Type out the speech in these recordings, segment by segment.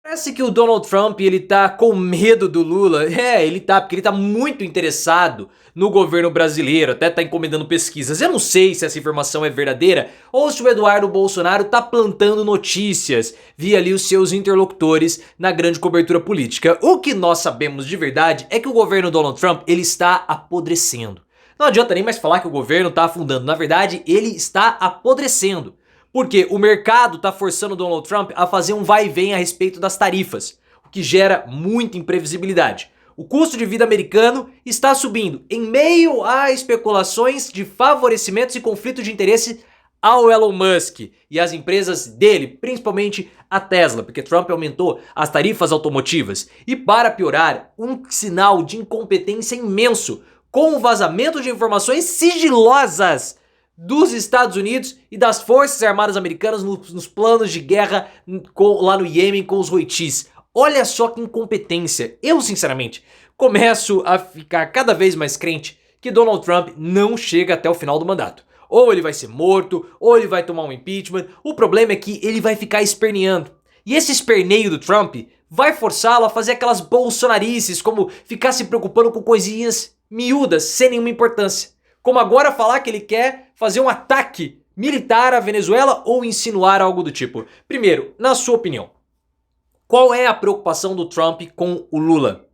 Parece que o Donald Trump, ele tá com medo do Lula. Ele tá, porque ele tá muito interessado no governo brasileiro, até tá encomendando pesquisas. Eu não sei se essa informação é verdadeira ou se o Eduardo Bolsonaro tá plantando notícias via ali os seus interlocutores na grande cobertura política. O que nós sabemos de verdade é que o governo Donald Trump, ele está apodrecendo. Não adianta nem mais falar que o governo tá afundando, na verdade, ele está apodrecendo. Porque o mercado está forçando o Donald Trump a fazer um vai e vem a respeito das tarifas, o que gera muita imprevisibilidade. O custo de vida americano está subindo em meio a especulações de favorecimentos e conflito de interesse ao Elon Musk e às empresas dele, principalmente a Tesla, porque Trump aumentou as tarifas automotivas. E para piorar, um sinal de incompetência imenso com o vazamento de informações sigilosas dos Estados Unidos e das Forças Armadas Americanas nos planos de guerra lá no Iêmen com os Houthis. Olha só que incompetência. Eu, sinceramente, começo a ficar cada vez mais crente que Donald Trump não chega até o final do mandato. Ou ele vai ser morto, ou ele vai tomar um impeachment. O problema é que ele vai ficar esperneando. E esse esperneio do Trump vai forçá-lo a fazer aquelas bolsonarices, como ficar se preocupando com coisinhas miúdas, sem nenhuma importância. Como agora falar que ele quer fazer um ataque militar à Venezuela ou insinuar algo do tipo. Primeiro, na sua opinião, qual é a preocupação do Trump com o Lula?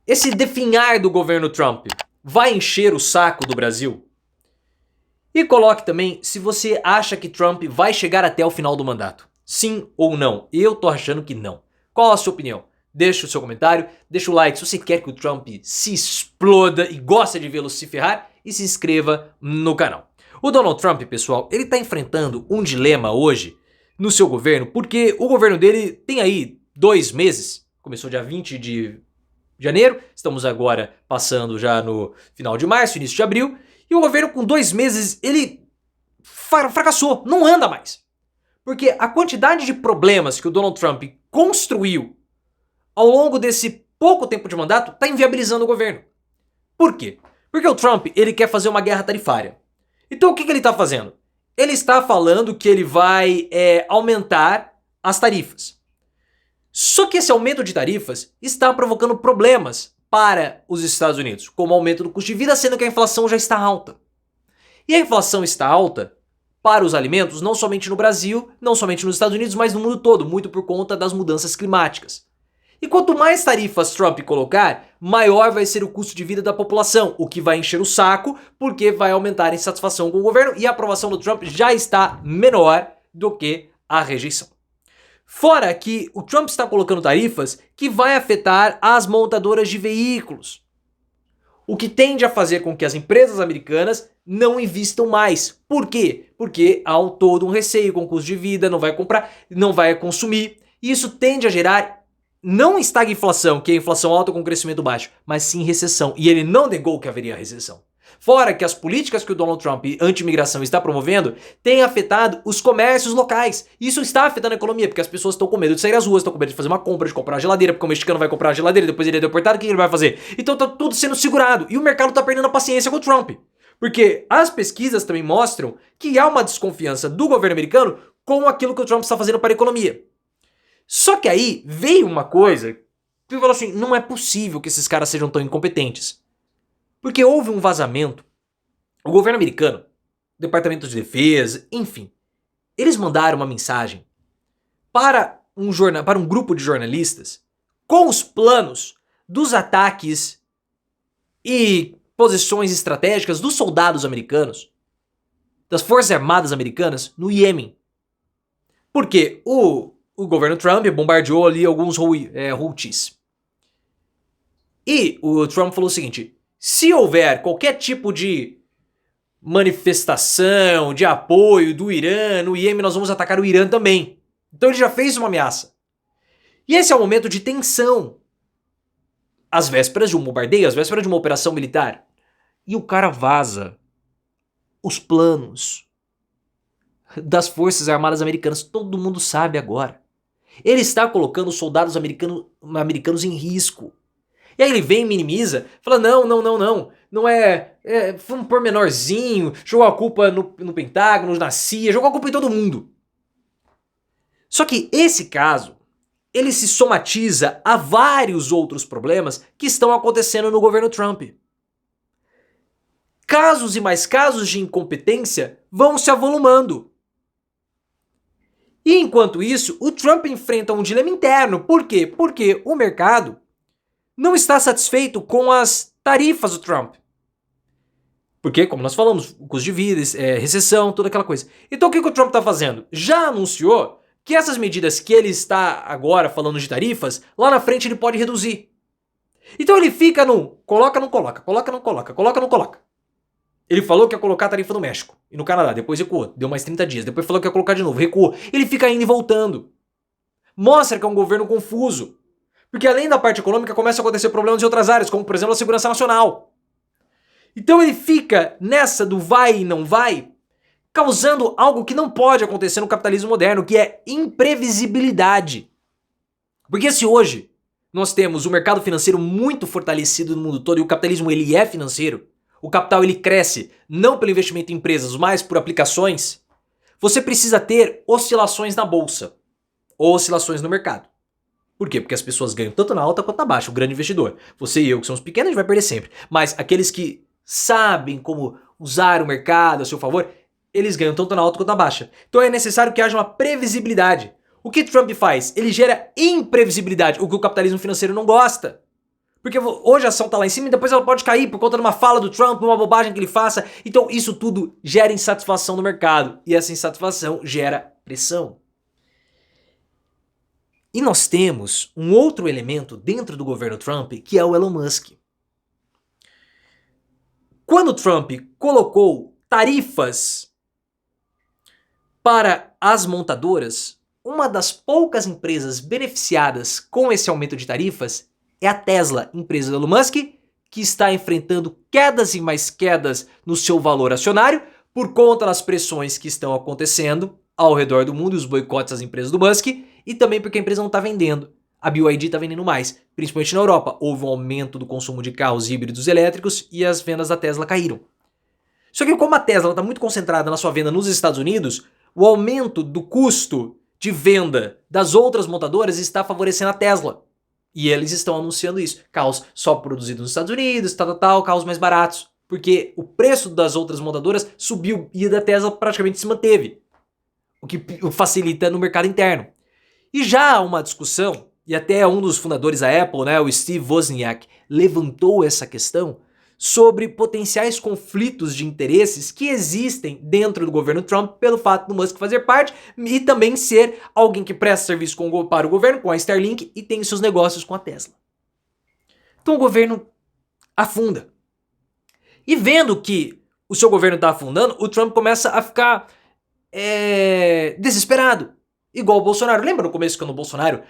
Esse definhar do governo Trump vai encher o saco do Brasil? E coloque também se você acha que Trump vai chegar até o final do mandato. Sim ou não? Eu tô achando que não. Qual a sua opinião? Deixa o seu comentário, deixa o like se você quer que o Trump se exploda e gosta de vê-lo se ferrar, e se inscreva no canal. O Donald Trump, pessoal, ele está enfrentando um dilema hoje no seu governo, porque o governo dele tem aí 2 meses, começou dia 20 de janeiro, estamos agora passando já no final de março, início de abril, e o governo com 2 meses, ele fracassou, não anda mais. Porque a quantidade de problemas que o Donald Trump construiu ao longo desse pouco tempo de mandato está inviabilizando o governo. Por quê? Porque o Trump, ele quer fazer uma guerra tarifária. Então o que ele está fazendo? Ele está falando que ele vai aumentar as tarifas. Só que esse aumento de tarifas está provocando problemas para os Estados Unidos, como o aumento do custo de vida, sendo que a inflação já está alta. E a inflação está alta para os alimentos, não somente no Brasil, não somente nos Estados Unidos, mas no mundo todo, muito por conta das mudanças climáticas. E quanto mais tarifas Trump colocar, maior vai ser o custo de vida da população, o que vai encher o saco, porque vai aumentar a insatisfação com o governo e a aprovação do Trump já está menor do que a rejeição. Fora que o Trump está colocando tarifas que vai afetar as montadoras de veículos, o que tende a fazer com que as empresas americanas não investam mais. Por quê? Porque há todo um receio com o custo de vida, não vai comprar, não vai consumir, e isso tende a gerar não estagflação, que é inflação alta com crescimento baixo, mas sim recessão. E ele não negou que haveria recessão. Fora que as políticas que o Donald Trump anti-imigração está promovendo têm afetado os comércios locais. Isso está afetando a economia, porque as pessoas estão com medo de sair às ruas, estão com medo de fazer uma compra, de comprar uma geladeira, porque o mexicano vai comprar a geladeira, depois ele é deportado, o que ele vai fazer? Então tá tudo sendo segurado. E o mercado tá perdendo a paciência com o Trump. Porque as pesquisas também mostram que há uma desconfiança do governo americano com aquilo que o Trump está fazendo para a economia. Só que aí veio uma coisa que falou assim, não é possível que esses caras sejam tão incompetentes. Porque houve um vazamento. O governo americano, o Departamento de Defesa, enfim, eles mandaram uma mensagem para um grupo de jornalistas com os planos dos ataques e posições estratégicas dos soldados americanos, das Forças Armadas Americanas no Iêmen. Porque o governo Trump bombardeou ali alguns Houthis. E o Trump falou o seguinte, se houver qualquer tipo de manifestação, de apoio do Irã no Iêmen, nós vamos atacar o Irã também. Então ele já fez uma ameaça. E esse é o momento de tensão. Às vésperas de um bombardeio, às vésperas de uma operação militar. E o cara vaza os planos das Forças Armadas Americanas. Todo mundo sabe agora. Ele está colocando os soldados americanos em risco. E aí ele vem e minimiza, fala, não foi um pormenorzinho, jogou a culpa no Pentágono, na CIA, jogou a culpa em todo mundo. Só que esse caso, ele se somatiza a vários outros problemas que estão acontecendo no governo Trump. Casos e mais casos de incompetência vão se avolumando. E enquanto isso, o Trump enfrenta um dilema interno. Por quê? Porque o mercado não está satisfeito com as tarifas do Trump. Porque, como nós falamos, o custo de vida, recessão, toda aquela coisa. Então o que o Trump está fazendo? Já anunciou que essas medidas que ele está agora falando de tarifas, lá na frente ele pode reduzir. Então ele fica no coloca, não coloca, coloca, não coloca, coloca, não coloca. Ele falou que ia colocar a tarifa no México e no Canadá, depois recuou, deu mais 30 dias, depois falou que ia colocar de novo, recuou. Ele fica indo e voltando. Mostra que é um governo confuso. Porque além da parte econômica, começa a acontecer problemas em outras áreas, como por exemplo a segurança nacional. Então ele fica nessa do vai e não vai, causando algo que não pode acontecer no capitalismo moderno, que é imprevisibilidade. Porque se hoje nós temos o mercado financeiro muito fortalecido no mundo todo e o capitalismo ele é financeiro, o capital ele cresce não pelo investimento em empresas, mas por aplicações, você precisa ter oscilações na bolsa ou oscilações no mercado. Por quê? Porque as pessoas ganham tanto na alta quanto na baixa, o grande investidor. Você e eu que somos pequenos, a gente vai perder sempre. Mas aqueles que sabem como usar o mercado a seu favor, eles ganham tanto na alta quanto na baixa. Então é necessário que haja uma previsibilidade. O que Trump faz? Ele gera imprevisibilidade, o que o capitalismo financeiro não gosta. Porque hoje a ação está lá em cima e depois ela pode cair por conta de uma fala do Trump, uma bobagem que ele faça. Então isso tudo gera insatisfação no mercado. E essa insatisfação gera pressão. E nós temos um outro elemento dentro do governo Trump, que é o Elon Musk. Quando Trump colocou tarifas para as montadoras, uma das poucas empresas beneficiadas com esse aumento de tarifas é a Tesla, empresa do Elon Musk, que está enfrentando quedas e mais quedas no seu valor acionário por conta das pressões que estão acontecendo ao redor do mundo e os boicotes às empresas do Musk, e também porque a empresa não está vendendo. A BYD está vendendo mais, principalmente na Europa. Houve um aumento do consumo de carros híbridos elétricos e as vendas da Tesla caíram. Só que como a Tesla está muito concentrada na sua venda nos Estados Unidos, o aumento do custo de venda das outras montadoras está favorecendo a Tesla. E eles estão anunciando isso. Carros só produzidos nos Estados Unidos, carros mais baratos. Porque o preço das outras montadoras subiu e a da Tesla praticamente se manteve. O que facilita no mercado interno. E já há uma discussão, e até um dos fundadores da Apple, né, o Steve Wozniak, levantou essa questão sobre potenciais conflitos de interesses que existem dentro do governo Trump pelo fato do Musk fazer parte e também ser alguém que presta serviço para o governo, com a Starlink, e tem seus negócios com a Tesla. Então o governo afunda. E vendo que o seu governo está afundando, o Trump começa a ficar desesperado. Igual o Bolsonaro. Lembra no começo quando o Bolsonaro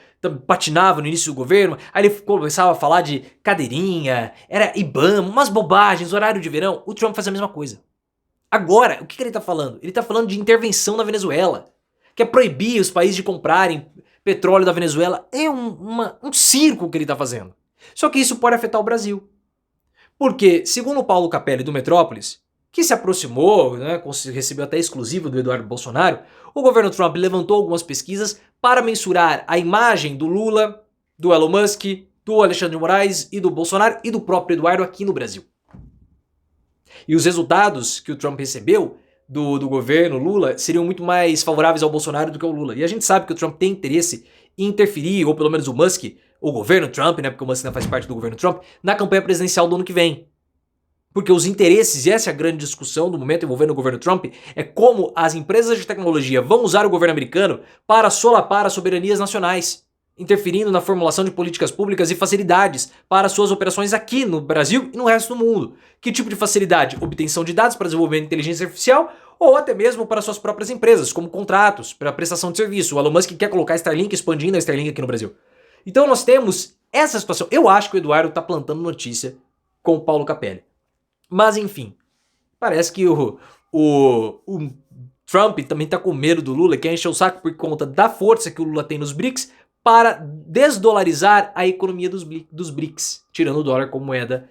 patinava no início do governo? Aí ele começava a falar de cadeirinha, era IBAMA, umas bobagens, horário de verão. O Trump faz a mesma coisa. Agora, o que ele tá falando? Ele tá falando de intervenção na Venezuela. Que é proibir os países de comprarem petróleo da Venezuela. É um circo que ele tá fazendo. Só que isso pode afetar o Brasil. Porque, segundo o Paulo Capelli do Metrópolis, que se aproximou, né, recebeu até exclusivo do Eduardo Bolsonaro, o governo Trump levantou algumas pesquisas para mensurar a imagem do Lula, do Elon Musk, do Alexandre de Moraes e do Bolsonaro e do próprio Eduardo aqui no Brasil. E os resultados que o Trump recebeu do governo Lula seriam muito mais favoráveis ao Bolsonaro do que ao Lula. E a gente sabe que o Trump tem interesse em interferir, ou pelo menos o Musk, o governo Trump, né, porque o Musk não faz parte do governo Trump, na campanha presidencial do ano que vem. Porque os interesses, e essa é a grande discussão do momento envolvendo o governo Trump, é como as empresas de tecnologia vão usar o governo americano para solapar as soberanias nacionais, interferindo na formulação de políticas públicas e facilidades para suas operações aqui no Brasil e no resto do mundo. Que tipo de facilidade? Obtenção de dados para desenvolvimento de inteligência artificial ou até mesmo para suas próprias empresas, como contratos para prestação de serviço. O Elon Musk quer colocar a Starlink, expandindo a Starlink aqui no Brasil. Então nós temos essa situação. Eu acho que o Eduardo está plantando notícia com o Paulo Capelli. Mas enfim, parece que o Trump também tá com medo do Lula, quer encher o saco por conta da força que o Lula tem nos BRICS para desdolarizar a economia dos BRICS, tirando o dólar como moeda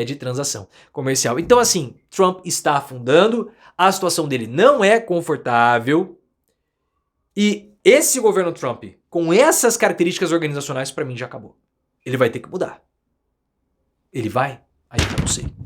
de transação comercial. Então assim, Trump está afundando, a situação dele não é confortável e esse governo Trump com essas características organizacionais, pra mim já acabou. Ele vai ter que mudar. Ele vai? Aí eu já não sei.